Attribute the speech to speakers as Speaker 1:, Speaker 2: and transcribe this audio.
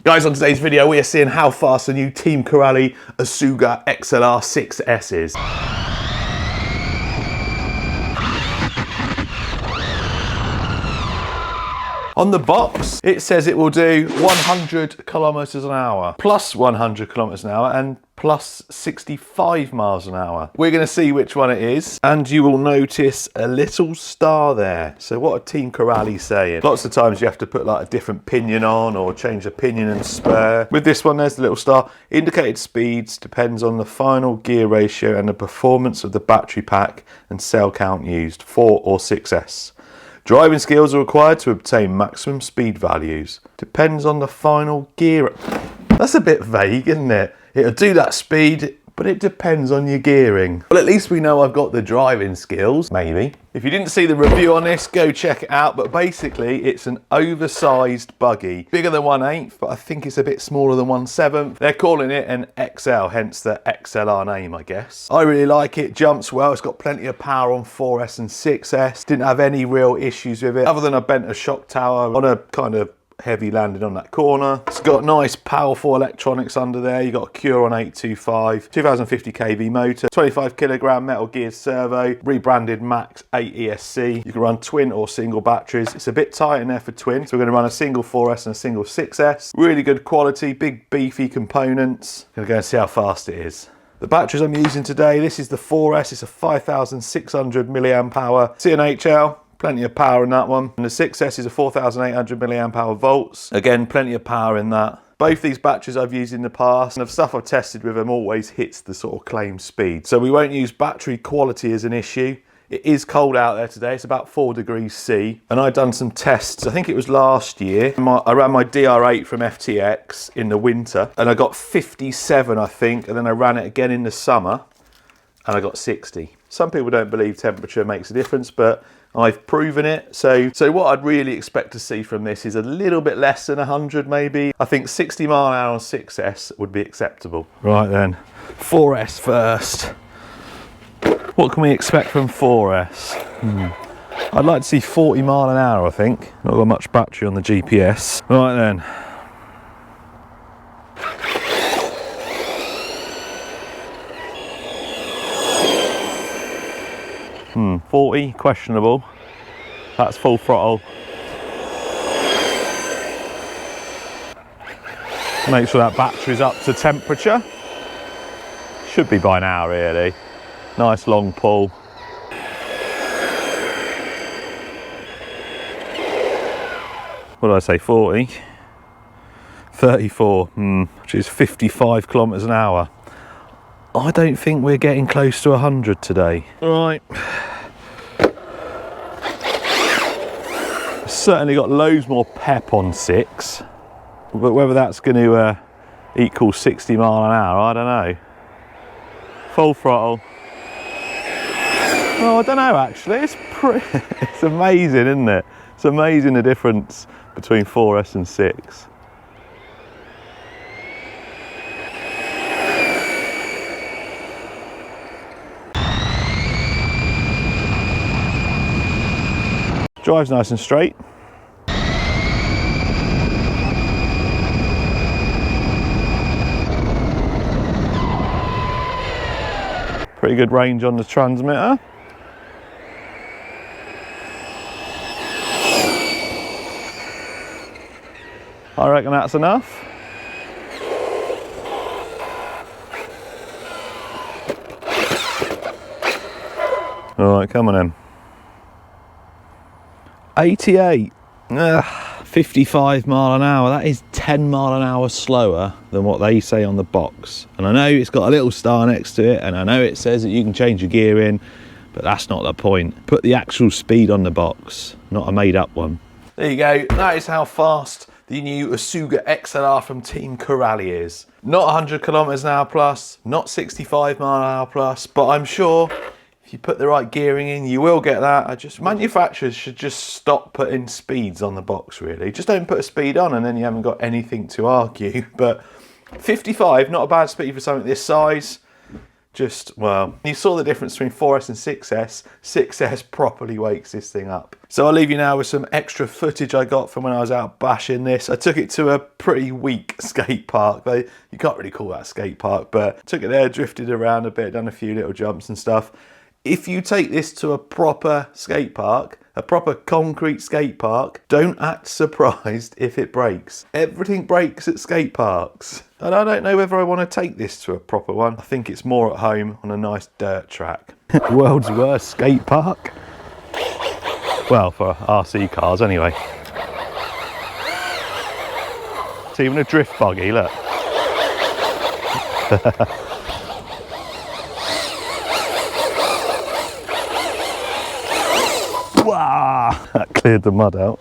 Speaker 1: Guys, on today's video, we are seeing how fast the new Team Corally Asuga XLR 6S is. On the box, it says it will do 100 kilometers an hour, plus 100 kilometers an hour, and plus 65 miles an hour. We're going to see which one it is, and you will notice a little star there. So what are Team Corally saying? Lots of times you have to put like a different pinion on or change the pinion and spur. With this one, there's the little star. Indicated speeds depends on the final gear ratio and the performance of the battery pack and cell count used, 4 or 6S. Driving skills are required to obtain maximum speed values. Depends on the final gear. That's a bit vague, isn't it? It'll do that speed, but it depends on your gearing. Well, at least we know I've got the driving skills, maybe. If you didn't see the review on this, go check it out. But basically, it's an oversized buggy. Bigger than 1/8, but I think it's a bit smaller than 1/7. They're calling it an XL, hence the XLR name, I guess. I really like it, jumps well. It's got plenty of power on 4S and 6S. Didn't have any real issues with it, other than I bent a shock tower on a kind of heavy landing on that corner. It's got nice powerful electronics under there. You got a Curon 825, 2050 kV motor, 25 kilogram metal geared servo, rebranded Max 8 ESC. You can run twin or single batteries. It's a bit tight in there for twin, so we're going to run a single 4S and a single 6S. Really good quality, big beefy components. Gonna go and see how fast it is. The batteries I'm using today, this is the 4S. It's a 5,600 milliamp hour CNHL. Plenty of power in that one. And the 6S is a 4,800 milliamp hour volts. Again, plenty of power in that. Both these batteries I've used in the past, and the stuff I've tested with them always hits the sort of claimed speed. So we won't use battery quality as an issue. It is cold out there today. It's about 4 degrees C. And I've done some tests. I think it was last year. I ran my DR8 from FTX in the winter, and I got 57, I think. And then I ran it again in the summer, and I got 60. Some people don't believe temperature makes a difference, but I've proven it. So what I'd really expect to see from this is a little bit less than 100 maybe. I think 60 mile an hour on 6S would be acceptable. Right then, 4S first. What can we expect from 4S? I'd like to see 40 mile an hour, I think. Not got much battery on the GPS. Right then. Hmm, 40, questionable. That's full throttle. Make sure that battery's up to temperature. Should be by now, really. Nice long pull. What did I say, 40? 34, which is 55 kilometers an hour. I don't think we're getting close to 100 today. Right. Certainly got loads more pep on 6, but whether that's going to equal 60 mile an hour, I don't know. Full throttle. Oh, I don't know actually. It's amazing, isn't it? It's amazing the difference between 4S and 6. Drives nice and straight. Pretty good range on the transmitter. I reckon that's enough. All right, come on in. 88, 55 mile an hour. That is 10 mile an hour slower than what they say on the box. And I know it's got a little star next to it, and I know it says that you can change your gear in, but that's not the point. Put the actual speed on the box, not a made up one. There you go, that is how fast the new Asuga XLR from Team Corally is. Not 100 kilometers an hour plus, not 65 mile an hour plus, but I'm sure if you put the right gearing in, you will get that. Manufacturers should just stop putting speeds on the box, really. Just don't put a speed on and then you haven't got anything to argue. But 55, not a bad speed for something this size. just, well, you saw the difference between 4S and 6S. 6S properly wakes this thing up. So I'll leave you now with some extra footage I got from when I was out bashing this. I took it to a pretty weak skate park. You can't really call that a skate park, but took it there, drifted around a bit, done a few little jumps and stuff. If you take this to a proper skate park, a proper concrete skate park, don't act surprised if it breaks. Everything breaks at skate parks. And I don't know whether I want to take this to a proper one. I think it's more at home on a nice dirt track. World's worst skate park? Well, for RC cars anyway. It's even a drift buggy, look. Wow, that cleared the mud out.